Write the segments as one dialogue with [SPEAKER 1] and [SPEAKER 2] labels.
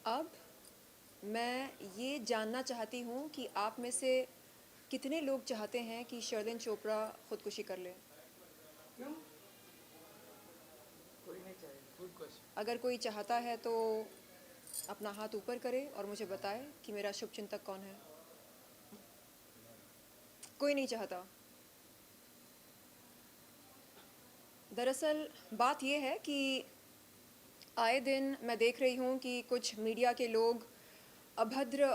[SPEAKER 1] अब मैं ये जानना चाहती हूँ कि आप में से कितने लोग चाहते हैं कि शर्लिन चोपड़ा खुदकुशी कर ले।
[SPEAKER 2] क्यों? कोई नहीं चाहिए। Good question.
[SPEAKER 1] अगर कोई चाहता है तो अपना हाथ ऊपर करे और मुझे बताए कि मेरा शुभचिंतक कौन है। कोई नहीं चाहता। दरअसल बात यह है कि आए दिन मैं देख रही हूँ कि कुछ मीडिया के लोग अभद्र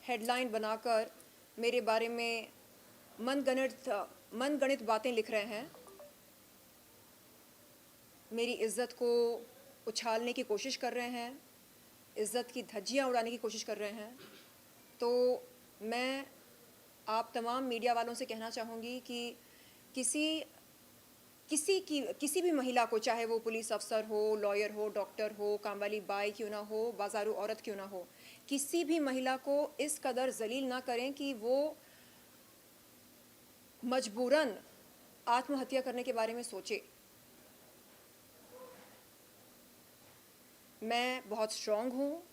[SPEAKER 1] हेडलाइन बनाकर मेरे बारे में मनगढ़ंत बातें लिख रहे हैं, मेरी इज्जत को उछालने की कोशिश कर रहे हैं, इज्जत की धज्जियां उड़ाने की कोशिश कर रहे हैं। तो मैं आप तमाम मीडिया वालों से कहना चाहूँगी कि किसी किसी भी महिला को, चाहे वो पुलिस अफसर हो, लॉयर हो, डॉक्टर हो, काम वाली बाई क्यों ना हो, बाजारू औरत क्यों ना हो, किसी भी महिला को इस कदर जलील ना करें कि वो मजबूरन आत्महत्या करने के बारे में सोचे। मैं बहुत स्ट्रांग हूँ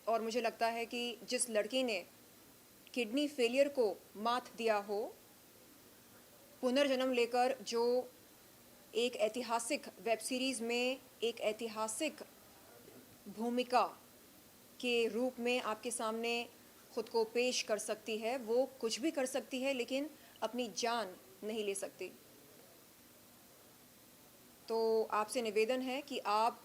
[SPEAKER 1] और मुझे लगता है कि जिस लड़की ने किडनी फेलियर को मात दिया हो, पुनर्जन्म लेकर जो एक ऐतिहासिक वेब सीरीज़ में एक ऐतिहासिक भूमिका के रूप में आपके सामने खुद को पेश कर सकती है, वो कुछ भी कर सकती है लेकिन अपनी जान नहीं ले सकती। तो आपसे निवेदन है कि आप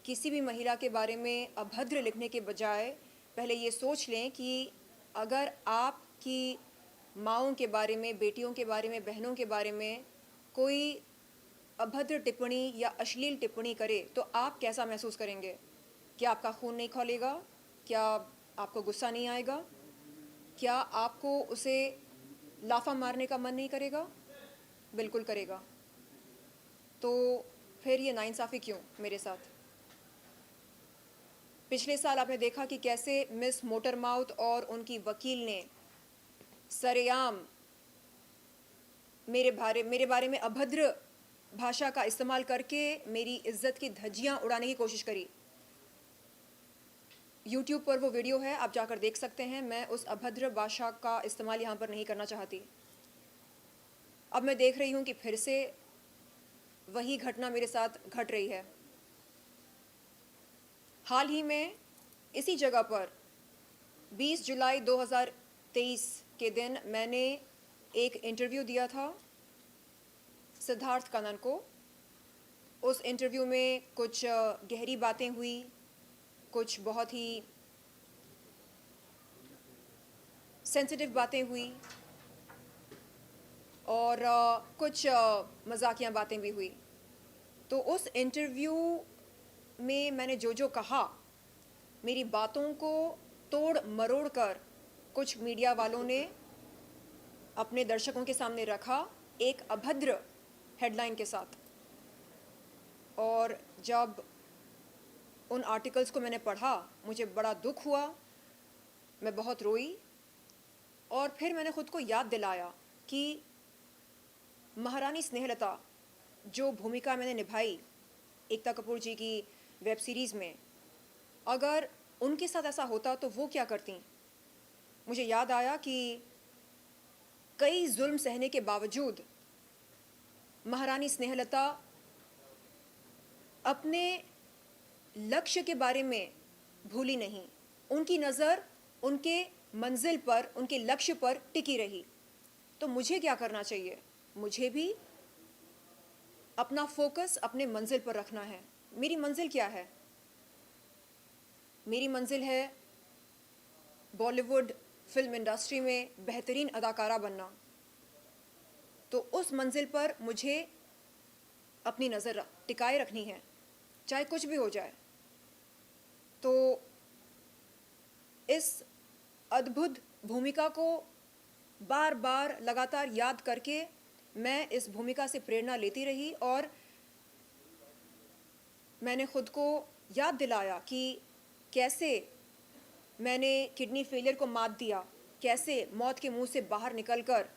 [SPEAKER 1] किसी भी महिला के बारे में अभद्र लिखने के बजाय पहले ये सोच लें कि अगर आपकी माँओं के बारे में, बेटियों के बारे में, बहनों के बारे में कोई अभद्र टिप्पणी या अश्लील टिप्पणी करे तो आप कैसा महसूस करेंगे? क्या आपका खून नहीं खौलेगा? क्या आपको गुस्सा नहीं आएगा? क्या आपको उसे लाफा मारने का मन नहीं करेगा? बिल्कुल करेगा। तो फिर ये नाइंसाफ़ी क्यों मेरे साथ? पिछले साल आपने देखा कि कैसे मिस मोटरमाउथ और उनकी वकील ने सरेआम मेरे बारे में अभद्र भाषा का इस्तेमाल करके मेरी इज्जत की धज्जियां उड़ाने की कोशिश करी। यूट्यूब पर वो वीडियो है, आप जाकर देख सकते हैं। मैं उस अभद्र भाषा का इस्तेमाल यहाँ पर नहीं करना चाहती। अब मैं देख रही हूँ कि फिर से वही घटना मेरे साथ घट रही है। हाल ही में इसी जगह पर 20 जुलाई 2023 के दिन मैंने एक इंटरव्यू दिया था सिद्धार्थ कनन को। उस इंटरव्यू में कुछ गहरी बातें हुई, कुछ बहुत ही सेंसिटिव बातें हुई और कुछ मजाकिया बातें भी हुई। तो उस इंटरव्यू में मैंने जो जो कहा, मेरी बातों को तोड़ मरोड़ कर कुछ मीडिया वालों ने अपने दर्शकों के सामने रखा एक अभद्र हेडलाइन के साथ। और जब उन आर्टिकल्स को मैंने पढ़ा, मुझे बड़ा दुख हुआ, मैं बहुत रोई और फिर मैंने खुद को याद दिलाया कि महारानी स्नेहलता जो भूमिका मैंने निभाई एकता कपूर जी की वेब सीरीज़ में, अगर उनके साथ ऐसा होता तो वो क्या करती। मुझे याद आया कि कई जुल्म सहने के बावजूद महारानी स्नेहलता अपने लक्ष्य के बारे में भूली नहीं। उनकी नज़र उनके मंजिल पर, उनके लक्ष्य पर टिकी रही। तो मुझे क्या करना चाहिए? मुझे भी अपना फोकस अपने मंजिल पर रखना है। मेरी मंजिल क्या है? मेरी मंजिल है बॉलीवुड फिल्म इंडस्ट्री में बेहतरीन अदाकारा बनना। तो उस मंजिल पर मुझे अपनी नज़र टिकाए रखनी है, चाहे कुछ भी हो जाए। तो इस अद्भुत भूमिका को बार बार लगातार याद करके मैं इस भूमिका से प्रेरणा लेती रही और मैंने खुद को याद दिलाया कि कैसे मैंने किडनी फेलियर को मात दिया, कैसे मौत के मुंह से बाहर निकलकर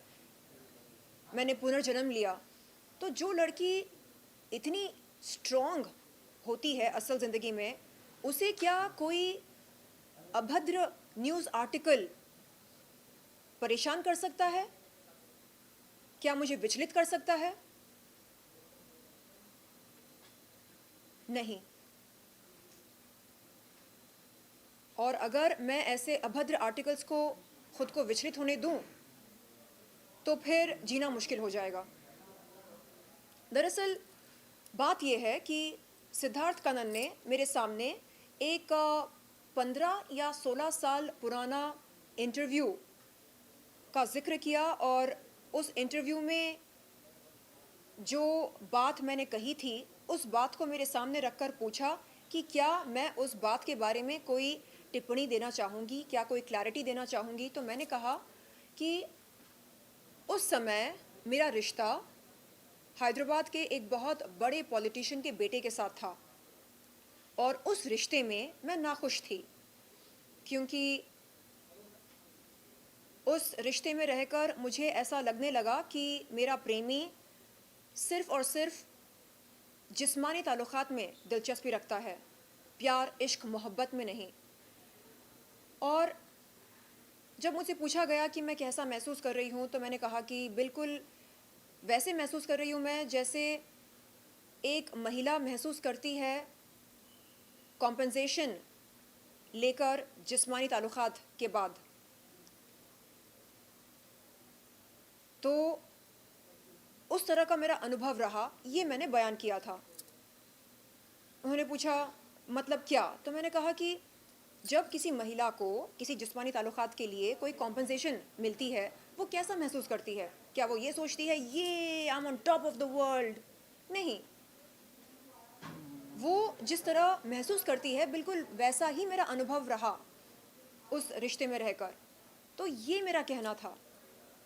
[SPEAKER 1] मैंने पुनर्जन्म लिया। तो जो लड़की इतनी स्ट्रॉन्ग होती है असल ज़िंदगी में, उसे क्या कोई अभद्र न्यूज़ आर्टिकल परेशान कर सकता है? क्या मुझे विचलित कर सकता है? नहीं। और अगर मैं ऐसे अभद्र आर्टिकल्स को खुद को विचलित होने दूं, तो फिर जीना मुश्किल हो जाएगा। दरअसल बात यह है कि सिद्धार्थ कनन ने मेरे सामने एक 15 या 16 साल पुराना इंटरव्यू का जिक्र किया और उस इंटरव्यू में जो बात मैंने कही थी, उस बात को मेरे सामने रखकर पूछा कि क्या मैं उस बात के बारे में कोई टिप्पणी देना चाहूँगी, क्या कोई क्लैरिटी देना चाहूँगी। तो मैंने कहा कि उस समय मेरा रिश्ता हैदराबाद के एक बहुत बड़े पॉलिटिशियन के बेटे के साथ था और उस रिश्ते में मैं नाखुश थी, क्योंकि उस रिश्ते में रहकर मुझे ऐसा लगने लगा कि मेरा प्रेमी सिर्फ़ और सिर्फ़ जिस्मानी ताल्लुक़ात में दिलचस्पी रखता है, प्यार, इश्क, मोहब्बत में नहीं। और जब मुझसे पूछा गया कि मैं कैसा महसूस कर रही हूँ, तो मैंने कहा कि बिल्कुल वैसे महसूस कर रही हूँ मैं जैसे एक महिला महसूस करती है कॉम्पेंसेशन लेकर जिस्मानी ताल्लुक़ात के बाद। तो उस तरह का मेरा अनुभव रहा, ये मैंने बयान किया था। उन्होंने पूछा मतलब क्या? तो मैंने कहा कि जब किसी महिला को किसी जिस्मानी ताल्लुक़ात के लिए कोई कॉम्पेंसेशन मिलती है, वो कैसा महसूस करती है? क्या वो ये सोचती है ये I am on top of the world? नहीं। वो जिस तरह महसूस करती है बिल्कुल वैसा ही मेरा अनुभव रहा उस रिश्ते में रहकर। तो ये मेरा कहना था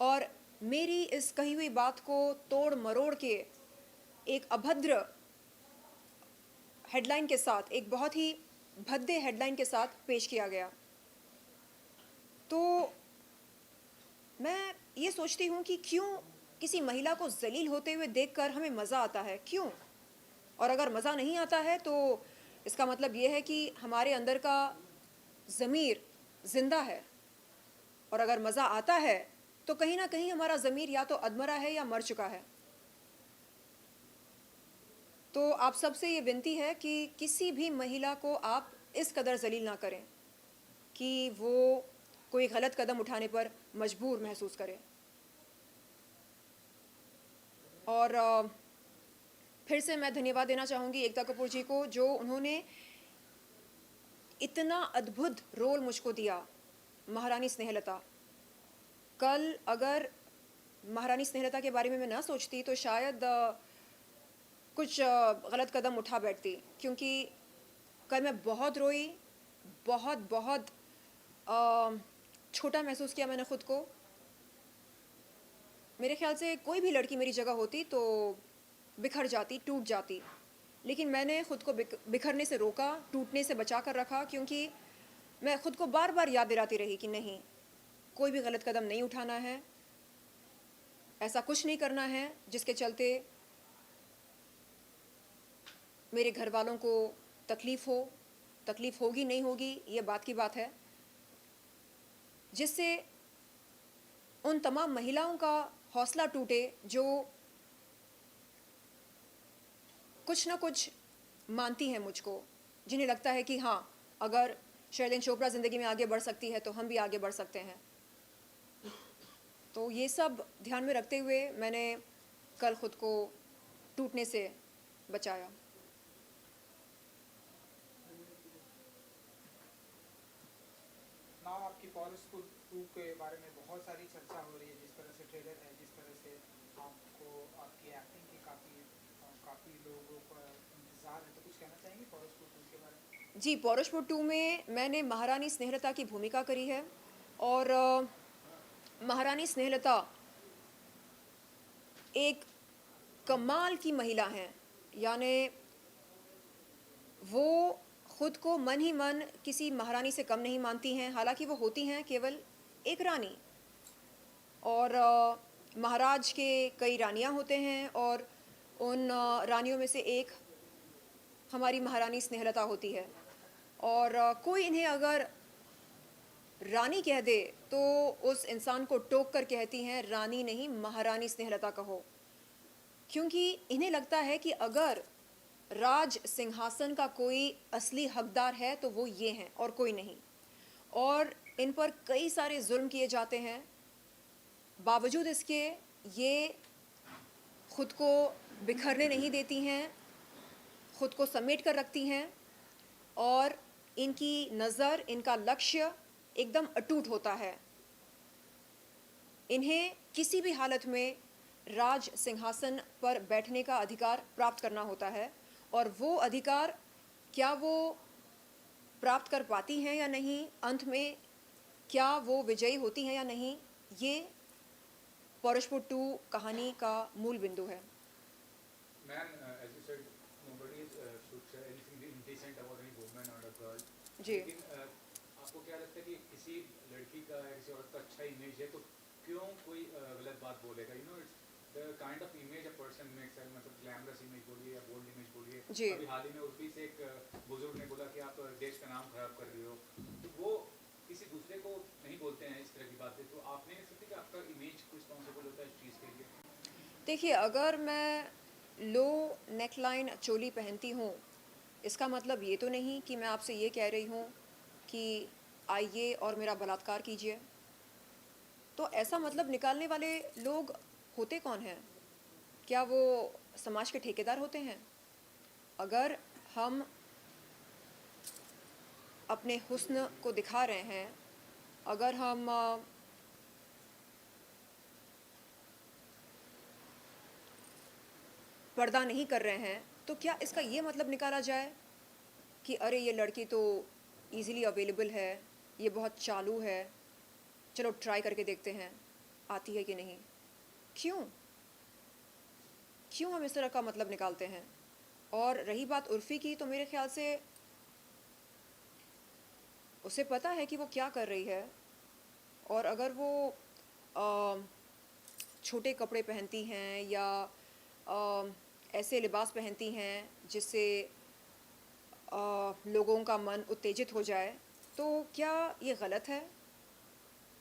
[SPEAKER 1] और मेरी इस कही हुई बात को तोड़ मरोड़ के एक अभद्र हेडलाइन के साथ, एक बहुत ही भद्दे हेडलाइन के साथ पेश किया गया। तो मैं ये सोचती हूँ कि क्यों किसी महिला को ज़लील होते हुए देखकर हमें मज़ा आता है, क्यों? और अगर मज़ा नहीं आता है तो इसका मतलब ये है कि हमारे अंदर का ज़मीर ज़िंदा है, और अगर मज़ा आता है तो कहीं ना कहीं हमारा ज़मीर या तो अधमरा है या मर चुका है। तो आप सबसे ये विनती है कि किसी भी महिला को आप इस कदर ज़लील ना करें कि वो कोई गलत कदम उठाने पर मजबूर महसूस करे। और फिर से मैं धन्यवाद देना चाहूँगी एकता कपूर जी को, जो उन्होंने इतना अद्भुत रोल मुझको दिया, महारानी स्नेहलता। कल अगर महारानी स्नेहलता के बारे में मैं ना सोचती तो शायद कुछ गलत कदम उठा बैठती, क्योंकि कल मैं बहुत रोई, बहुत बहुत छोटा महसूस किया मैंने खुद को। मेरे ख्याल से कोई भी लड़की मेरी जगह होती तो बिखर जाती, टूट जाती, लेकिन मैंने खुद को बिखरने से रोका, टूटने से बचा कर रखा, क्योंकि मैं खुद को बार बार याद दिलाती रही कि नहीं, कोई भी गलत कदम नहीं उठाना है, ऐसा कुछ नहीं करना है जिसके चलते मेरे घर वालों को तकलीफ़ हो। तकलीफ़ होगी नहीं होगी ये बात की बात है, जिससे उन तमाम महिलाओं का हौसला टूटे जो कुछ ना कुछ मानती हैं मुझको, जिन्हें लगता है कि हाँ, अगर शर्लिन चोपड़ा ज़िंदगी में आगे बढ़ सकती है तो हम भी आगे बढ़ सकते हैं। तो ये सब ध्यान में रखते हुए मैंने कल खुद को टूटने से बचाया।
[SPEAKER 2] नाउ आपकी फॉरेस्ट 2 के बारे में बहुत सारी चर्चा हो रही है, जिस तरह से ट्रेलर है, जिस तरह से आपको आपकी एक्टिंग की काफ़ी लोगों का इंतज़ार है, तो कुछ कहना चाहेंगे फॉरेस्ट 2 के बारे में?
[SPEAKER 1] जी, पौरुषपुर 2 में मैंने महारानी स्नेहलता की भूमिका करी है और महारानी स्नेहलता एक कमाल की महिला हैं, यानी वो खुद को मन ही मन किसी महारानी से कम नहीं मानती हैं, हालांकि वो होती हैं केवल एक रानी, और महाराज के कई रानियां होते हैं और उन रानियों में से एक हमारी महारानी स्नेहलता होती है। और कोई इन्हें अगर रानी कह दे तो उस इंसान को टोक कर कहती हैं रानी नहीं महारानी स्नेहलता कहो, क्योंकि इन्हें लगता है कि अगर राज सिंहासन का कोई असली हकदार है तो वो ये हैं और कोई नहीं। और इन पर कई सारे जुल्म किए जाते हैं, बावजूद इसके ये खुद को बिखरने नहीं देती हैं, खुद को समेट कर रखती हैं और इनकी नज़र, इनका लक्ष्य एकदम अटूट होता है। इन्हें किसी भी हालत में राज सिंहासन पर बैठने का अधिकार प्राप्त करना होता है और वो अधिकार क्या वो प्राप्त कर पाती हैं या नहीं, अंत में क्या वो विजयी होती हैं या नहीं, ये पौरुषपुर 2 कहानी का मूल बिंदु है।
[SPEAKER 3] Man, as you said, nobody should say anything indecent about any woman or a girl.
[SPEAKER 1] जी।
[SPEAKER 3] लेकिन आपको क्या लगता है कि किसी लड़की का या किसी औरत का अच्छा इमेज है तो क्यों कोई गलत बात बोलेगा? You know, it's the kind of image a person makes, मतलब ग्लैमरस इमेज बोलिए या बोल्ड इमेज बोलिए।
[SPEAKER 1] जी।
[SPEAKER 3] अभी हाल ही में उर्फी से एक बुजुर्ग ने बोला कि आप देश का नाम खराब कर रही हो, तो वो किसी दूसरे को नहीं बोलते हैं इस तरह की बातें, तो आपने सोचा कि आपका इमेज रिस्पॉन्सिबल होता है इस चीज़ के लिए?
[SPEAKER 1] देखिए, अगर मैं लो नेकलाइन चोली पहनती हूँ, इसका मतलब ये तो नहीं कि मैं आपसे ये कह रही हूँ कि आइए और मेरा बलात्कार कीजिए। तो ऐसा मतलब निकालने वाले लोग होते कौन हैं? क्या वो समाज के ठेकेदार होते हैं? अगर हम अपने हुस्न को दिखा रहे हैं, अगर हम पर्दा नहीं कर रहे हैं, तो क्या इसका ये मतलब निकाला जाए कि अरे ये लड़की तो इजीली अवेलेबल है, ये बहुत चालू है, चलो ट्राई करके देखते हैं आती है कि नहीं। क्यों क्यों हम इस तरह का मतलब निकालते हैं? और रही बात उर्फ़ी की, तो मेरे ख्याल से उसे पता है कि वो क्या कर रही है और अगर वो छोटे कपड़े पहनती हैं या ऐसे लिबास पहनती हैं जिससे लोगों का मन उत्तेजित हो जाए, तो क्या ये गलत है?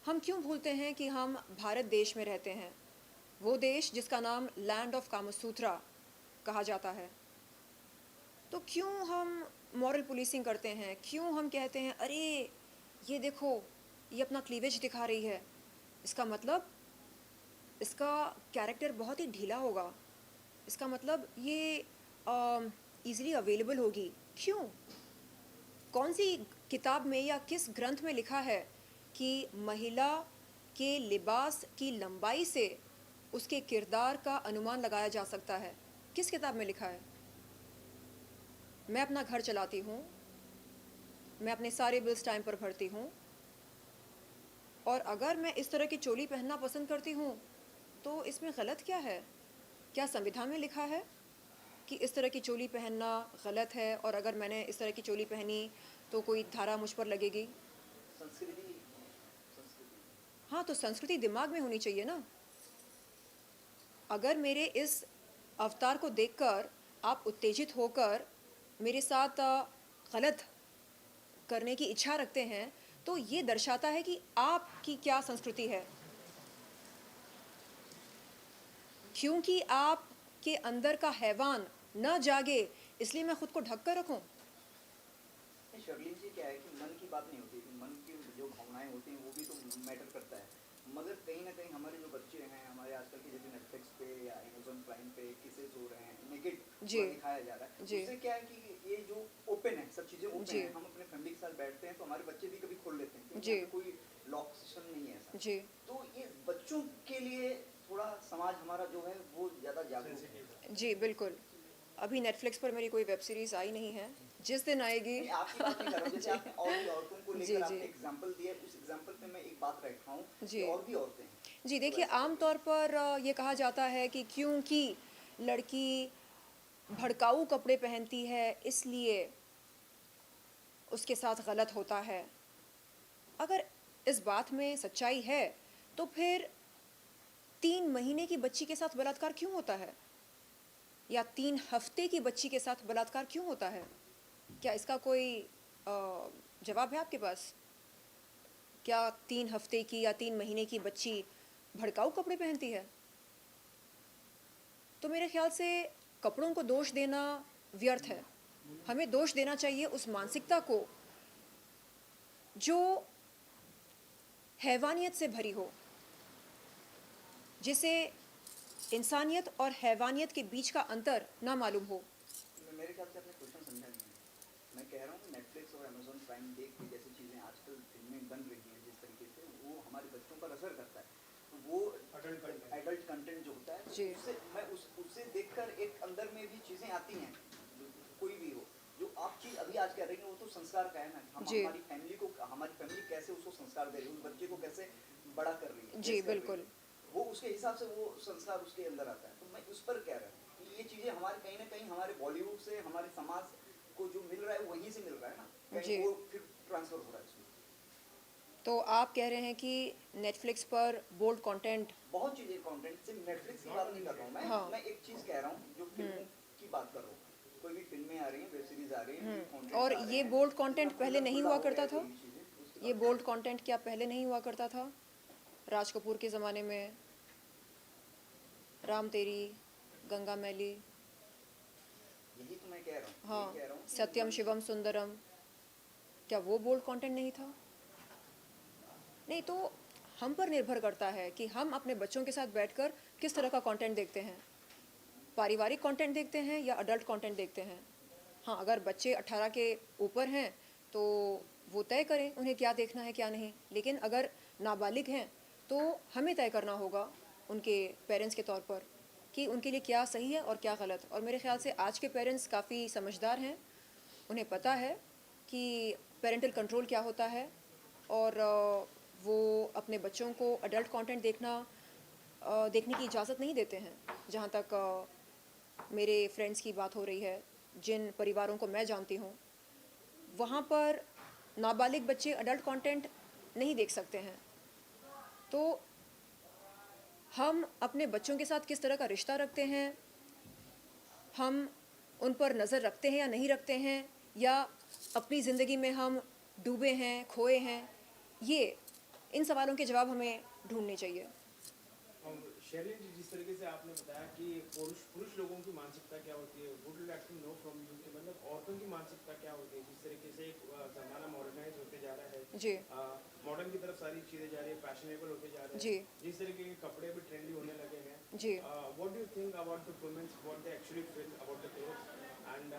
[SPEAKER 1] हम क्यों भूलते हैं कि हम भारत देश में रहते हैं, वो देश जिसका नाम लैंड ऑफ कामसूत्रा कहा जाता है। तो क्यों हम मॉरल पुलिसिंग करते हैं? क्यों हम कहते हैं अरे ये देखो ये अपना क्लीवेज दिखा रही है, इसका मतलब इसका कैरेक्टर बहुत ही ढीला होगा, इसका मतलब ये ईज़िली अवेलेबल होगी। क्यों? कौन सी किताब में या किस ग्रंथ में लिखा है कि महिला के लिबास की लंबाई से उसके किरदार का अनुमान लगाया जा सकता है? किस किताब में लिखा है? मैं अपना घर चलाती हूँ, मैं अपने सारे बिल्स टाइम पर भरती हूँ और अगर मैं इस तरह की चोली पहनना पसंद करती हूँ तो इसमें गलत क्या है? क्या संविधान में लिखा है कि इस तरह की चोली पहनना गलत है और अगर मैंने इस तरह की चोली पहनी तो कोई धारा मुझ पर लगेगी?
[SPEAKER 4] संस्कृति
[SPEAKER 1] हाँ, तो संस्कृति दिमाग में होनी चाहिए ना। अगर मेरे इस अवतार को देखकर आप उत्तेजित होकर मेरे साथ गलत करने की इच्छा रखते हैं, तो ये दर्शाता है कि आपकी क्या संस्कृति है। क्योंकि आपके अंदर का हैवान न जागे, इसलिए मैं खुद को ढक कर रखूं।
[SPEAKER 4] शर्लिन जी क्या है कि मन की बात नहीं होती, मन की जो भावनाएं होती हैं वो भी तो मैटर करता है, मगर कहीं ना कहीं हमारे जो बच्चे हैं, हमारे आजकल के जैसे नेटफ्लिक्स पे या अमेजोन प्राइम पे किसेस हो रहे हैं, नेकेड
[SPEAKER 1] जी।
[SPEAKER 4] दिखाया जा रहा है,
[SPEAKER 1] जी।
[SPEAKER 4] उससे क्या है कि ये जो ओपन है, सब चीजें ओपन
[SPEAKER 1] जी।
[SPEAKER 4] है, हम अपने फैमिली के साथ बैठते हैं तो हमारे बच्चे भी कभी खोल लेते हैं, क्योंकि
[SPEAKER 1] जी।
[SPEAKER 4] यहाँ पे कोई लॉक सिस्टम नहीं है ऐसा।
[SPEAKER 1] जी।
[SPEAKER 4] तो ये बच्चों के लिए थोड़ा समाज हमारा जो है वो ज्यादा जागरूक है।
[SPEAKER 1] जी बिल्कुल। अभी नेटफ्लिक्स पर मेरी कोई वेब सीरीज़ आई नहीं है, जिस दिन आएगी।
[SPEAKER 4] नहीं, आपकी बात नहीं कर रहा हूँ, जैसे आपने और भी औरतों को
[SPEAKER 1] जी,
[SPEAKER 4] लेकर आपने
[SPEAKER 1] जी।
[SPEAKER 4] एग्जांपल दिया, उस एग्जांपल पे मैं एक बात रखा हूँ
[SPEAKER 1] जी।
[SPEAKER 4] कि और भी औरतें हैं।
[SPEAKER 1] जी देखिए, आमतौर पर ये कहा जाता है कि क्योंकि लड़की भड़काऊ कपड़े पहनती है इसलिए उसके साथ गलत होता है। अगर इस बात में सच्चाई है तो फिर 3 महीने की बच्ची के साथ बलात्कार क्यों होता है? या 3 हफ्ते की बच्ची के साथ बलात्कार क्यों होता है? क्या इसका कोई जवाब है आपके पास? क्या 3 हफ्ते की या 3 महीने की बच्ची भड़काऊ कपड़े पहनती है? तो मेरे ख्याल से कपड़ों को दोष देना व्यर्थ है। हमें दोष देना चाहिए उस मानसिकता को जो हैवानियत से भरी हो, जिसे इंसानियत और हैवानियत के बीच का अंतर ना मालूम हो।
[SPEAKER 4] मेरे ख्याल से आपने क्वेश्चन समझा नहीं है। मैं कह रहा हूँ नेटफ्लिक्स और अमेजोन प्राइम देख के जैसी चीज़ें आजकल फिल्में बन रही हैं जिस तरीके से, वो हमारे बच्चों पर असर करता है। तो वो एडल्ट कंटेंट जो होता है,
[SPEAKER 1] जी।
[SPEAKER 4] उससे देखकर एक अंदर में भी चीज़ें आती हैं, कोई भी हो। जो आप चीज़ अभी आज कह रही हैं वो तो संस्कार का है ना,
[SPEAKER 1] जी।
[SPEAKER 4] हमारी फैमिली कैसे उसको संस्कार दे रही है, उस बच्चे को कैसे बड़ा कर रही है,
[SPEAKER 1] जी,
[SPEAKER 4] raise कर रही है।
[SPEAKER 1] बिल्कुल।
[SPEAKER 4] वो उसके हिसाब से वो संस्कार उसके अंदर आता है। तो मैं उस पर कह रहा हूँ कि ये चीज़ें हमारे कहीं ना कहीं हमारे बॉलीवुड से, हमारे समाज को जो मिल रहा है वहीं से मिल रहा है ना,
[SPEAKER 1] जी।
[SPEAKER 4] कहीं वो फिर ट्रांसफर हो रहा है इसमें।
[SPEAKER 1] तो आप कह रहे हैं कि नेटफ्लिक्स पर बोल्ड कंटेंट।
[SPEAKER 4] बहुत चीज़ें कंटेंट से, नेटफ्लिक्स की बात नहीं कर रहा हूँ मैं।
[SPEAKER 1] हाँ।
[SPEAKER 4] मैं एक चीज़ कह रहा हूँ जो फिल्मों की बात कर रहा हूँ। कोई भी फिल्में आ रही हैं, वेब सीरीज आ रही हैं, content
[SPEAKER 1] और
[SPEAKER 4] आ रहे
[SPEAKER 1] ये
[SPEAKER 4] हैं,
[SPEAKER 1] बोल्ड कंटेंट
[SPEAKER 4] जितना
[SPEAKER 1] पहले नहीं
[SPEAKER 4] खुला
[SPEAKER 1] हुआ
[SPEAKER 4] हो
[SPEAKER 1] करता
[SPEAKER 4] गया
[SPEAKER 1] था?
[SPEAKER 4] कोई भी चीज़ें, उसकी
[SPEAKER 1] ये
[SPEAKER 4] बात
[SPEAKER 1] बोल्ड कंटेंट क्या पहले नहीं हुआ करता था? राज कपूर के ज़माने में राम तेरी, गंगा मैली,
[SPEAKER 4] यही तो मैं कह रहा हूँ।
[SPEAKER 1] हाँ,
[SPEAKER 4] यही कह रहा हूँ कि
[SPEAKER 1] सत्यम शिवम सुंदरम, क्या वो बोल्ड कंटेंट नहीं था? नहीं, तो हम पर निर्भर करता है कि हम अपने बच्चों के साथ बैठकर किस तरह का कंटेंट देखते हैं। पारिवारिक कंटेंट देखते हैं या अडल्ट कंटेंट देखते हैं। हाँ, अगर बच्चे 18 के ऊपर हैं तो वो तय करें उन्हें क्या देखना है क्या नहीं, लेकिन अगर नाबालिग हैं तो हमें तय करना होगा उनके पेरेंट्स के तौर पर कि उनके लिए क्या सही है और क्या गलत। और मेरे ख्याल से आज के पेरेंट्स काफ़ी समझदार हैं, उन्हें पता है कि पेरेंटल कंट्रोल क्या होता है, और वो अपने बच्चों को अडल्ट कंटेंट देखने की इजाज़त नहीं देते हैं। जहाँ तक मेरे फ्रेंड्स की बात हो रही है, जिन परिवारों को मैं जानती हूँ, वहाँ पर नाबालिग बच्चे अडल्ट कंटेंट नहीं देख सकते हैं। तो हम अपने बच्चों के साथ किस तरह का रिश्ता रखते हैं, हम उन पर नज़र रखते हैं या नहीं रखते हैं, या अपनी ज़िंदगी में हम डूबे हैं, खोए हैं, ये इन सवालों के जवाब हमें ढूंढने चाहिए।
[SPEAKER 5] और शैलिन जी, जिस तरीके से आपने बताया कि पुरुष लोगों की मानसिकता क्या होती है, would like to know from you कि मतलब औरतों की मानसिकता क्या होती है। जिस तरीके से एक ज़माना मॉडर्नाइज होते जा रहा है,
[SPEAKER 1] जी।
[SPEAKER 5] मॉडर्न की तरफ सारी चीज़ें जा रही है, फैशनेबल होते जा रहे
[SPEAKER 1] जी।
[SPEAKER 5] हैं, जिस तरीके के कपड़े भी ट्रेंडी होने लगे हैं।
[SPEAKER 1] जी।
[SPEAKER 5] What do you think about the women's, what they actually feel about the clothes, and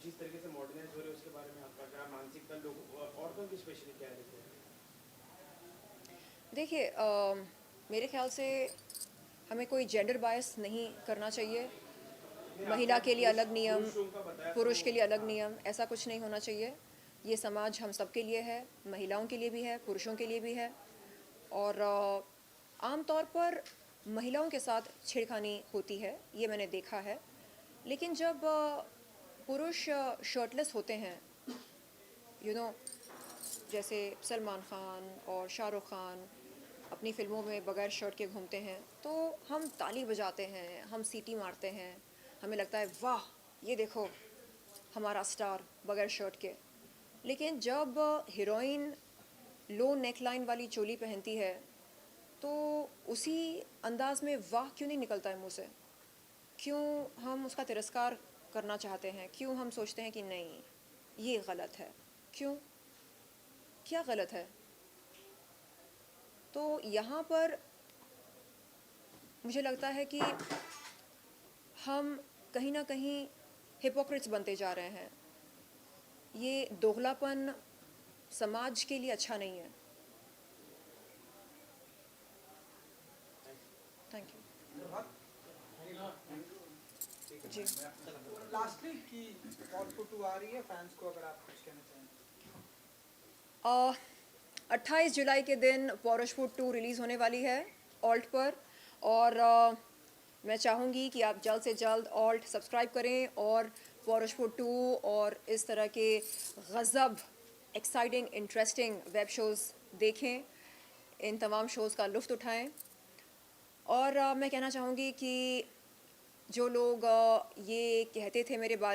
[SPEAKER 5] जिस तरीके से मॉडर्नाइज हो रहे हैं उसके बारे में आपका क्या मानसिकता, लोग औरतों की स्पेशली क्या है?
[SPEAKER 1] देखिए, मेरे ख्याल से हमें कोई जेंडर बायस नहीं करना चाहिए। महिला के लिए अलग नियम, पुरुष के लिए अलग नियम, ऐसा कुछ नहीं होना चाहिए। ये समाज हम सब के लिए है, महिलाओं के लिए भी है, पुरुषों के लिए भी है। और आमतौर पर महिलाओं के साथ छेड़खानी होती है, ये मैंने देखा है। लेकिन जब पुरुष शर्टलेस होते हैं, जैसे सलमान खान और शाहरुख खान अपनी फिल्मों में बगैर शर्ट के घूमते हैं, तो हम ताली बजाते हैं, हम सीटी मारते हैं, हमें लगता है वाह, ये देखो हमारा स्टार बगैर शर्ट के। लेकिन जब हीरोइन लो नेकलाइन वाली चोली पहनती है तो उसी अंदाज में वाह क्यों नहीं निकलता है मुंह से? क्यों हम उसका तिरस्कार करना चाहते हैं? क्यों हम सोचते हैं कि नहीं, ये गलत है? क्यों? क्या गलत है? तो यहाँ पर मुझे लगता है कि हम कहीं ना कहीं हिपोक्रिट्स बनते जा रहे हैं। ये दोगलापन समाज के लिए अच्छा नहीं है। Thank you. जी।
[SPEAKER 2] लास्टली की आउटपुट आ रही है फैंस को, अगर आप कुछ कहना चाहें।
[SPEAKER 1] 28 जुलाई के दिन पॉरशफुट 2 रिलीज़ होने वाली है ऑल्ट पर, और मैं चाहूँगी कि आप जल्द से जल्द ऑल्ट सब्सक्राइब करें और पॉरशफुट 2 और इस तरह के गज़ब, एक्साइटिंग, इंटरेस्टिंग वेब शोज़ देखें, इन तमाम शोज़ का लुत्फ़ उठाएं। और मैं कहना चाहूँगी कि जो लोग ये कहते थे मेरे बारे